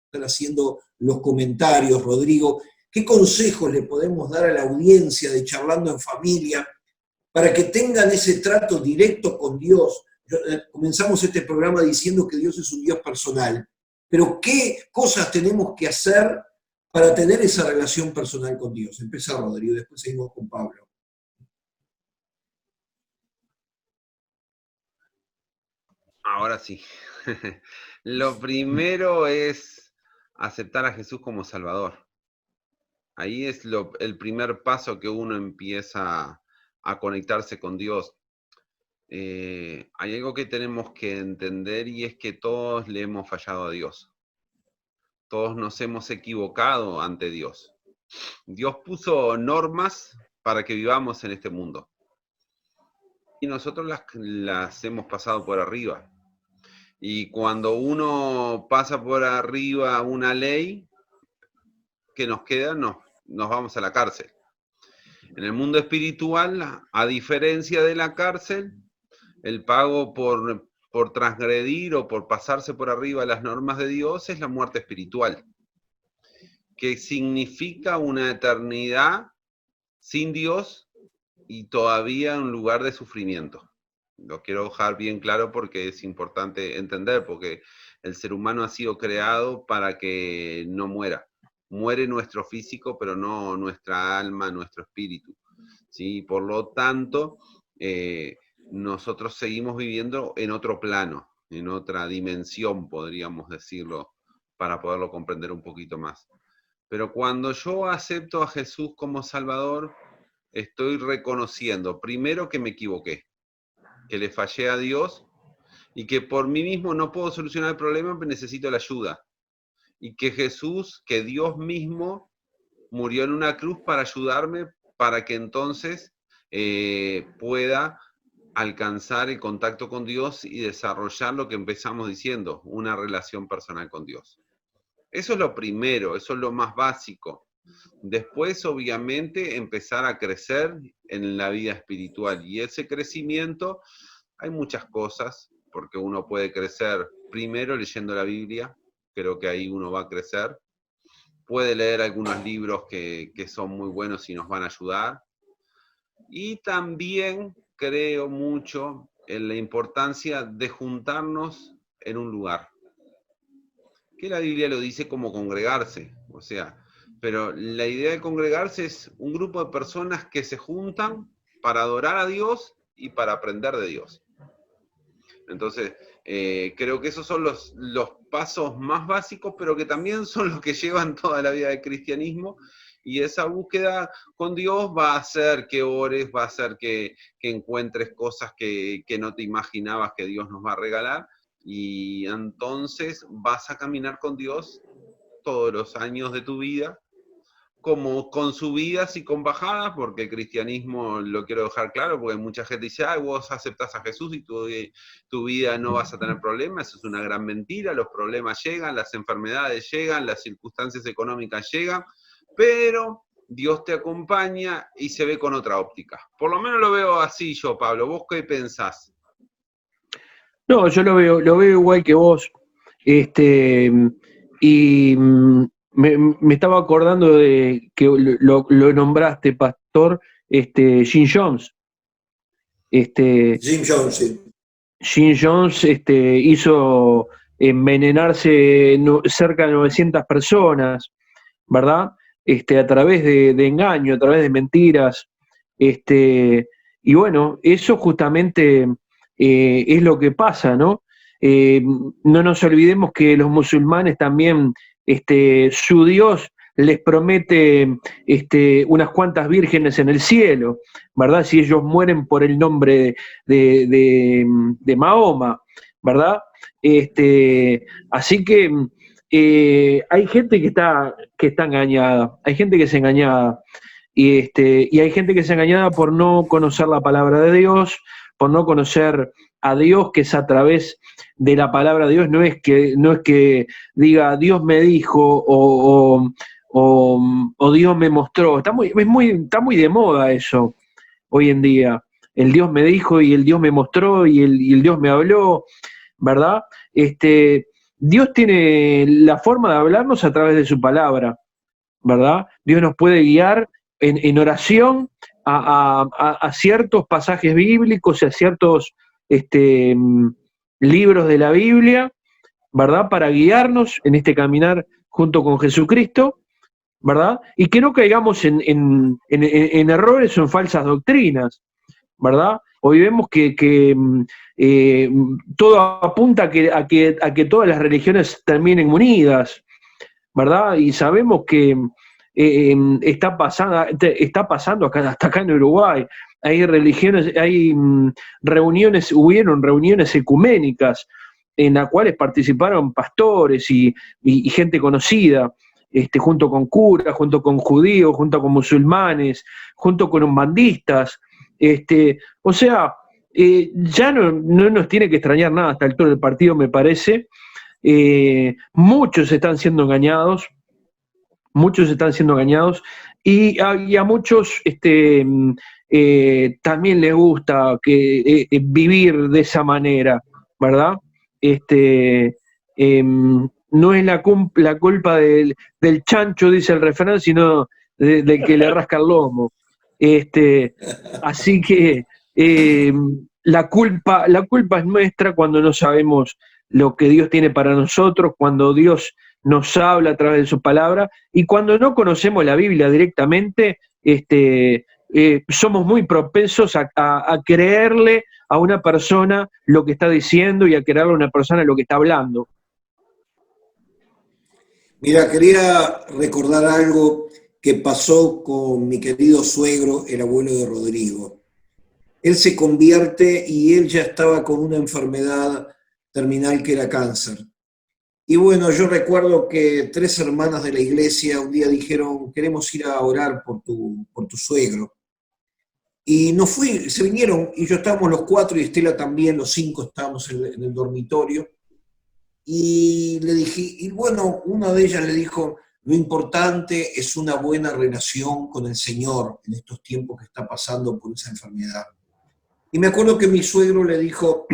están haciendo los comentarios, Rodrigo. ¿Qué consejos le podemos dar a la audiencia de Charlando en Familia para que tengan ese trato directo con Dios? Comenzamos este programa diciendo que Dios es un Dios personal, pero ¿qué cosas tenemos que hacer para tener esa relación personal con Dios? Empieza Rodrigo, después seguimos con Pablo. Ahora sí. Lo primero es aceptar a Jesús como Salvador. Ahí es el primer paso que uno empieza a conectarse con Dios. Hay algo que tenemos que entender y es que todos le hemos fallado a Dios. Todos nos hemos equivocado ante Dios. Dios puso normas para que vivamos en este mundo. Y nosotros las hemos pasado por arriba. Y cuando uno pasa por arriba una ley, que nos queda, nos vamos a la cárcel. En el mundo espiritual, a diferencia de la cárcel, el pago por transgredir o por pasarse por arriba las normas de Dios es la muerte espiritual, que significa una eternidad sin Dios y todavía un lugar de sufrimiento. Lo quiero dejar bien claro porque es importante entender, porque el ser humano ha sido creado para que no muera. Muere nuestro físico, pero no nuestra alma, nuestro espíritu, ¿sí? Por lo tanto, nosotros seguimos viviendo en otro plano, en otra dimensión, podríamos decirlo, para poderlo comprender un poquito más. Pero cuando yo acepto a Jesús como Salvador, estoy reconociendo, primero, que me equivoqué, que le fallé a Dios y que por mí mismo no puedo solucionar el problema, pero necesito la ayuda. Y que Jesús, que Dios mismo, murió en una cruz para ayudarme, para que entonces pueda alcanzar el contacto con Dios y desarrollar lo que empezamos diciendo, una relación personal con Dios. Eso es lo primero, eso es lo más básico. Después, obviamente, empezar a crecer en la vida espiritual. Y ese crecimiento, hay muchas cosas. porque uno puede crecer primero leyendo la Biblia, creo que ahí uno va a crecer. Puede leer algunos libros que son muy buenos y nos van a ayudar. Y también creo mucho en la importancia de juntarnos en un lugar. Que la Biblia lo dice como congregarse, o sea, pero la idea de congregarse es un grupo de personas que se juntan para adorar a Dios y para aprender de Dios. Entonces, creo que esos son los pasos más básicos, pero que también son los que llevan toda la vida del cristianismo, y esa búsqueda con Dios va a hacer que ores, va a hacer que encuentres cosas que no te imaginabas que Dios nos va a regalar, y entonces vas a caminar con Dios todos los años de tu vida, como con subidas y con bajadas, porque el cristianismo, lo quiero dejar claro, porque mucha gente dice, vos aceptás a Jesús y tu vida no vas a tener problemas. Eso es una gran mentira. Los problemas llegan, las enfermedades llegan, las circunstancias económicas llegan, pero Dios te acompaña y se ve con otra óptica. Por lo menos lo veo así yo, Pablo. ¿Vos qué pensás? No, yo lo veo igual que vos. Y me estaba acordando de que lo nombraste, pastor, Jim Jones. Jim Jones, sí. Jim Jones hizo envenenarse cerca de 900 personas, ¿verdad? A través de engaño, a través de mentiras. Y bueno, eso justamente es lo que pasa, ¿no? No nos olvidemos que los musulmanes también, su Dios les promete unas cuantas vírgenes en el cielo, ¿verdad? Si ellos mueren por el nombre de Mahoma, ¿verdad? Así que hay gente que está engañada, hay gente que es engañada, y hay gente que es engañada por no conocer la palabra de Dios, por no conocer a Dios, que es a través de la palabra de Dios. No es que diga Dios me dijo o Dios me mostró. Está muy de moda eso hoy en día. El Dios me dijo y el Dios me mostró y el Dios me habló, ¿verdad? Dios tiene la forma de hablarnos a través de su palabra, ¿verdad? Dios nos puede guiar en oración a ciertos pasajes bíblicos y a ciertos libros de la Biblia, ¿verdad? Para guiarnos en este caminar junto con Jesucristo, ¿verdad? Y que no caigamos en errores o en falsas doctrinas, ¿verdad? Hoy vemos que todo apunta a que todas las religiones terminen unidas, ¿verdad? Y sabemos que está pasando hasta acá en Uruguay. Hay religiones, hubieron reuniones ecuménicas en las cuales participaron pastores y gente conocida, junto con curas, junto con judíos, junto con musulmanes, junto con umbandistas. O sea, ya no nos tiene que extrañar nada hasta el todo del partido, me parece. Muchos están siendo engañados, y a muchos también les gusta vivir de esa manera, ¿verdad? No es la culpa del chancho, dice el refrán, sino del que le rasca el lomo. Así que la culpa es nuestra cuando no sabemos lo que Dios tiene para nosotros, cuando Dios nos habla a través de su palabra, y cuando no conocemos la Biblia directamente, somos muy propensos a creerle a una persona lo que está diciendo y a creerle a una persona lo que está hablando. Mira, quería recordar algo que pasó con mi querido suegro, el abuelo de Rodrigo. Él se convierte y él ya estaba con una enfermedad terminal que era cáncer. Y bueno, yo recuerdo que 3 hermanas de la iglesia un día dijeron, queremos ir a orar por tu suegro. Y se vinieron, y yo estábamos los 4 y Estela también, los 5 estábamos en el dormitorio. Y le dije, y bueno, una de ellas le dijo, lo importante es una buena relación con el Señor en estos tiempos que está pasando por esa enfermedad. Y me acuerdo que mi suegro le dijo,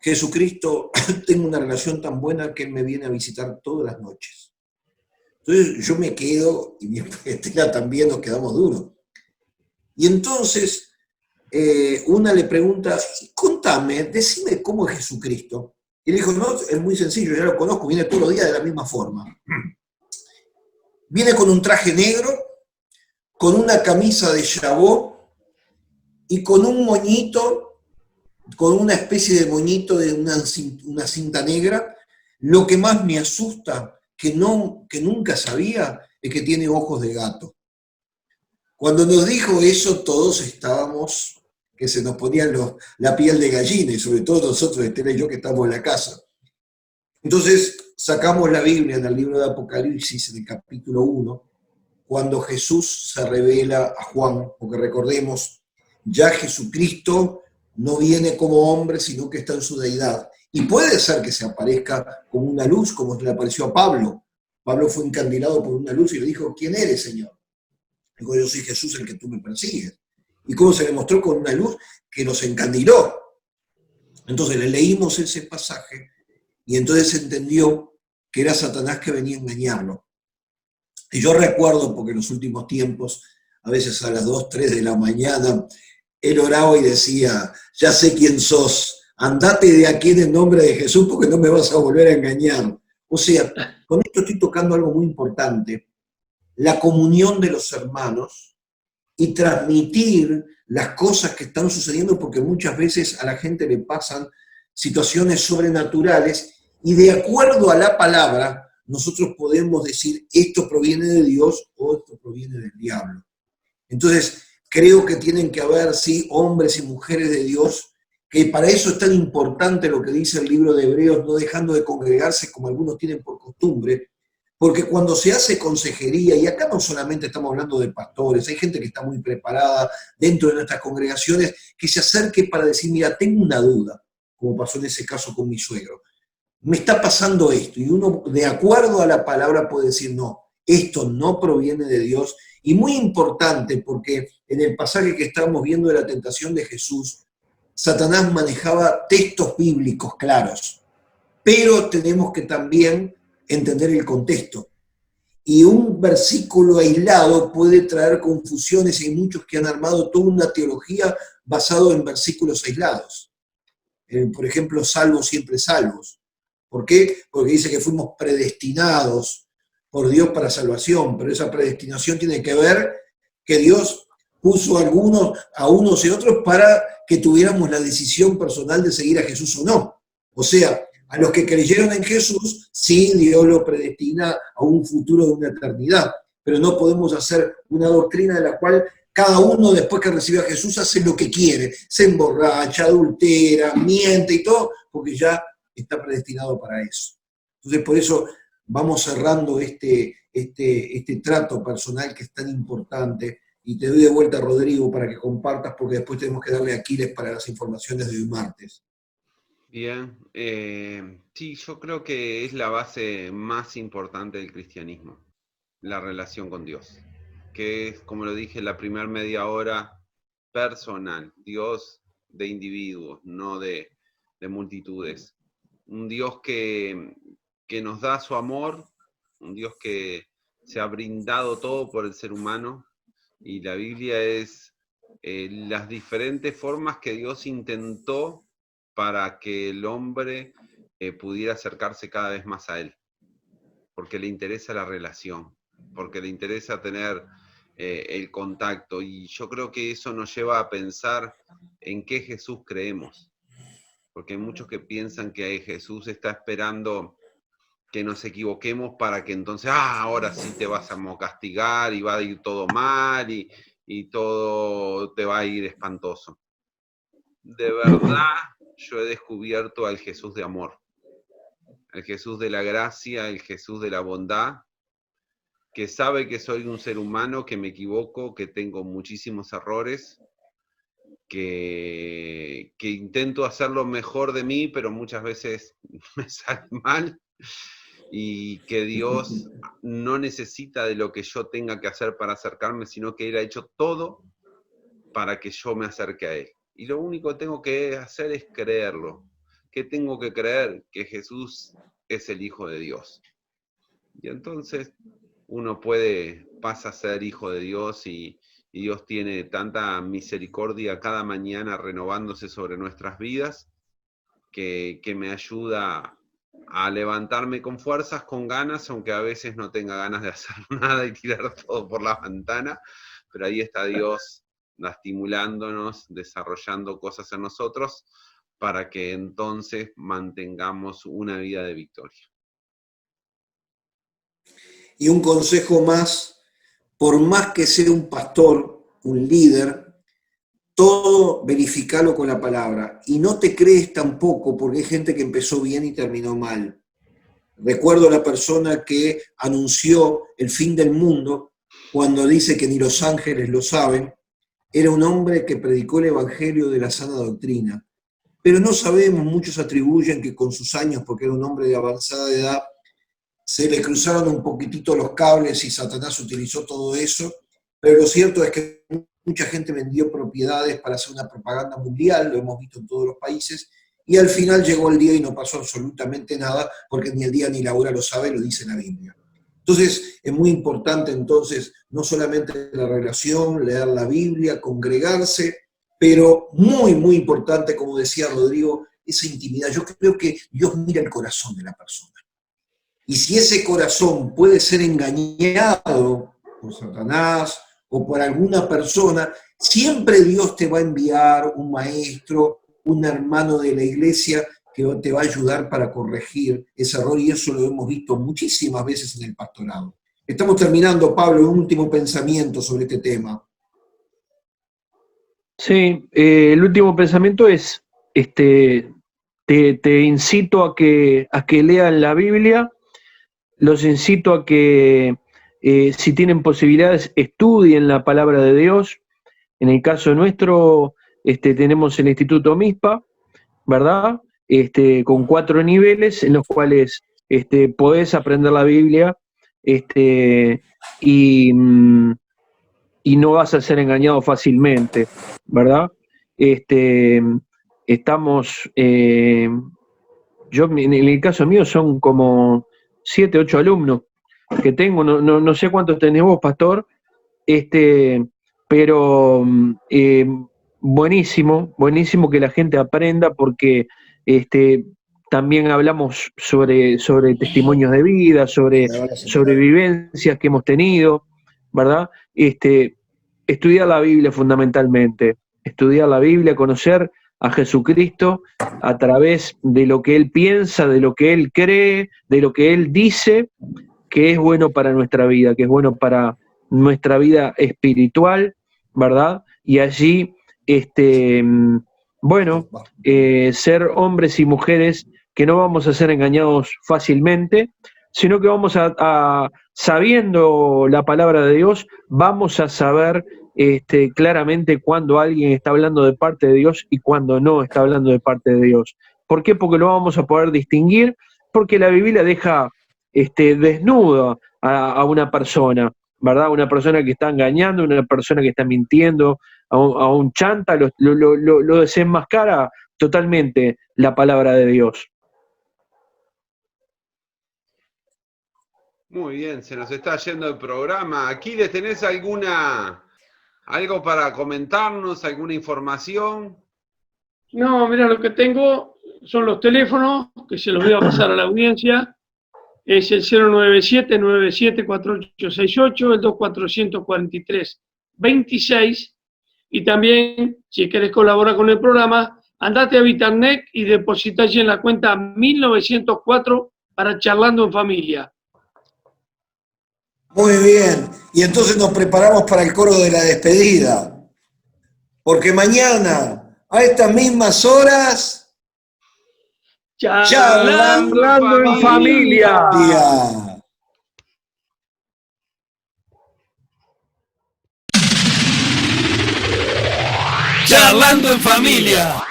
Jesucristo, tengo una relación tan buena que Él me viene a visitar todas las noches. Entonces yo me quedo, y mi Estela también, nos quedamos duros. Y entonces una le pregunta, contame, decime cómo es Jesucristo. Y le dijo, no, es muy sencillo, ya lo conozco, viene todos los días de la misma forma. Viene con un traje negro, con una camisa de chabó y con un moñito, con una especie de moñito de una cinta negra. Lo que más me asusta, que nunca sabía, es que tiene ojos de gato. Cuando nos dijo eso, todos estábamos, que se nos ponía la piel de gallina, y sobre todo nosotros, Estela y yo, que estamos en la casa. Entonces sacamos la Biblia en el libro de Apocalipsis, en el capítulo 1, cuando Jesús se revela a Juan, porque recordemos, ya Jesucristo no viene como hombre, sino que está en su deidad. Y puede ser que se aparezca como una luz, como le apareció a Pablo. Pablo fue encandilado por una luz y le dijo, ¿quién eres, Señor? Dijo, yo soy Jesús, el que tú me persigues. ¿Y cómo se le mostró? Con una luz que nos encandiló. Entonces le leímos ese pasaje y entonces entendió que era Satanás que venía a engañarlo. Y yo recuerdo, porque en los últimos tiempos, a veces a las 2, 3 de la mañana, él oraba y decía, ya sé quién sos, andate de aquí en el nombre de Jesús porque no me vas a volver a engañar. O sea, con esto estoy tocando algo muy importante, la comunión de los hermanos y transmitir las cosas que están sucediendo, porque muchas veces a la gente le pasan situaciones sobrenaturales y de acuerdo a la palabra nosotros podemos decir esto proviene de Dios o esto proviene del diablo. Entonces creo que tienen que haber, sí, hombres y mujeres de Dios, que para eso es tan importante lo que dice el libro de Hebreos, no dejando de congregarse como algunos tienen por costumbre, porque cuando se hace consejería, y acá no solamente estamos hablando de pastores, hay gente que está muy preparada dentro de nuestras congregaciones, que se acerque para decir, mira, tengo una duda, como pasó en ese caso con mi suegro. Me está pasando esto, y uno de acuerdo a la palabra puede decir, no, esto no proviene de Dios. Y muy importante, porque en el pasaje que estábamos viendo de la tentación de Jesús, Satanás manejaba textos bíblicos claros, pero tenemos que también entender el contexto. Y un versículo aislado puede traer confusiones, y hay muchos que han armado toda una teología basada en versículos aislados. Por ejemplo, salvos siempre salvos. ¿Por qué? Porque dice que fuimos predestinados por Dios para salvación, pero esa predestinación tiene que ver que Dios puso a unos y otros para que tuviéramos la decisión personal de seguir a Jesús o no. O sea, a los que creyeron en Jesús, sí, Dios lo predestina a un futuro de una eternidad, pero no podemos hacer una doctrina de la cual cada uno después que recibe a Jesús hace lo que quiere, se emborracha, adultera, miente y todo, porque ya está predestinado para eso. Entonces, por eso vamos cerrando este trato personal que es tan importante, y te doy de vuelta a Rodrigo para que compartas, porque después tenemos que darle a Aquiles para las informaciones de hoy martes. Bien, sí, yo creo que es la base más importante del cristianismo, la relación con Dios, que es, como lo dije, la primera media hora personal, Dios de individuos, no de multitudes. Un Dios que nos da su amor, un Dios que se ha brindado todo por el ser humano, y la Biblia es las diferentes formas que Dios intentó para que el hombre pudiera acercarse cada vez más a él, porque le interesa la relación, porque le interesa tener el contacto, y yo creo que eso nos lleva a pensar en qué Jesús creemos, porque hay muchos que piensan que Jesús está esperando que nos equivoquemos para que entonces, ahora sí te vas a castigar y va a ir todo mal y todo te va a ir espantoso. De verdad, yo he descubierto al Jesús de amor, el Jesús de la gracia, el Jesús de la bondad, que sabe que soy un ser humano, que me equivoco, que tengo muchísimos errores, que intento hacer lo mejor de mí, pero muchas veces me sale mal, y que Dios no necesita de lo que yo tenga que hacer para acercarme, sino que Él ha hecho todo para que yo me acerque a Él. Y lo único que tengo que hacer es creerlo. ¿qué tengo que creer? Que Jesús es el Hijo de Dios. Y entonces uno pasa a ser hijo de Dios y Dios tiene tanta misericordia cada mañana renovándose sobre nuestras vidas que me ayuda a levantarme con fuerzas, con ganas, aunque a veces no tenga ganas de hacer nada y tirar todo por la ventana, pero ahí está Dios estimulándonos, desarrollando cosas en nosotros para que entonces mantengamos una vida de victoria. Y un consejo más, por más que sea un pastor, un líder, todo verificalo con la palabra. Y no te crees tampoco, porque hay gente que empezó bien y terminó mal. Recuerdo a la persona que anunció el fin del mundo cuando dice que ni los ángeles lo saben. Era un hombre que predicó el evangelio de la sana doctrina. Pero no sabemos, muchos atribuyen que con sus años, porque era un hombre de avanzada edad, se le cruzaron un poquitito los cables y Satanás utilizó todo eso. Pero lo cierto es que mucha gente vendió propiedades para hacer una propaganda mundial, lo hemos visto en todos los países, y al final llegó el día y no pasó absolutamente nada, porque ni el día ni la hora lo sabe, lo dice la Biblia. Entonces, es muy importante entonces, no solamente la relación, leer la Biblia, congregarse, pero muy, muy importante, como decía Rodrigo, esa intimidad. Yo creo que Dios mira el corazón de la persona. Y si ese corazón puede ser engañado por Satanás o por alguna persona, siempre Dios te va a enviar un maestro, un hermano de la iglesia que te va a ayudar para corregir ese error, y eso lo hemos visto muchísimas veces en el pastorado. Estamos terminando, Pablo, un último pensamiento sobre este tema. Sí, el último pensamiento es, te incito a que lean la Biblia, los incito a que si tienen posibilidades estudien la palabra de Dios. En el caso nuestro tenemos el Instituto MISPA, ¿verdad? Con 4 niveles en los cuales podés aprender la Biblia y no vas a ser engañado fácilmente, ¿verdad? Estamos, yo en el caso mío son como 7, 8 alumnos que tengo, no sé cuántos tenés vos, pastor, pero buenísimo que la gente aprenda, porque también hablamos sobre testimonios de vida, sobre vivencias que hemos tenido, ¿verdad? Estudiar la Biblia fundamentalmente, estudiar la Biblia, conocer a Jesucristo a través de lo que Él piensa, de lo que Él cree, de lo que Él dice, que es bueno para nuestra vida, que es bueno para nuestra vida espiritual, ¿verdad? Y allí, ser hombres y mujeres que no vamos a ser engañados fácilmente, sino que vamos sabiendo la palabra de Dios, vamos a saber claramente cuando alguien está hablando de parte de Dios y cuando no está hablando de parte de Dios. ¿Por qué? Porque lo vamos a poder distinguir, porque la Biblia deja desnudo a una persona, ¿verdad? Una persona que está engañando, una persona que está mintiendo, a un chanta, lo desenmascara totalmente la palabra de Dios. Muy bien, se nos está yendo el programa. Aquiles, ¿tenés algo para comentarnos, alguna información? No, mira, lo que tengo son los teléfonos, que se los voy a pasar a la audiencia. Es el 097-974868, el 2443-26, y también, si querés colaborar con el programa, andate a Vitarnet y depositá allí en la cuenta 1904 para Charlando en Familia. Muy bien, y entonces nos preparamos para el coro de la despedida, porque mañana, a estas mismas horas, Charlando en familia. Charlando en familia.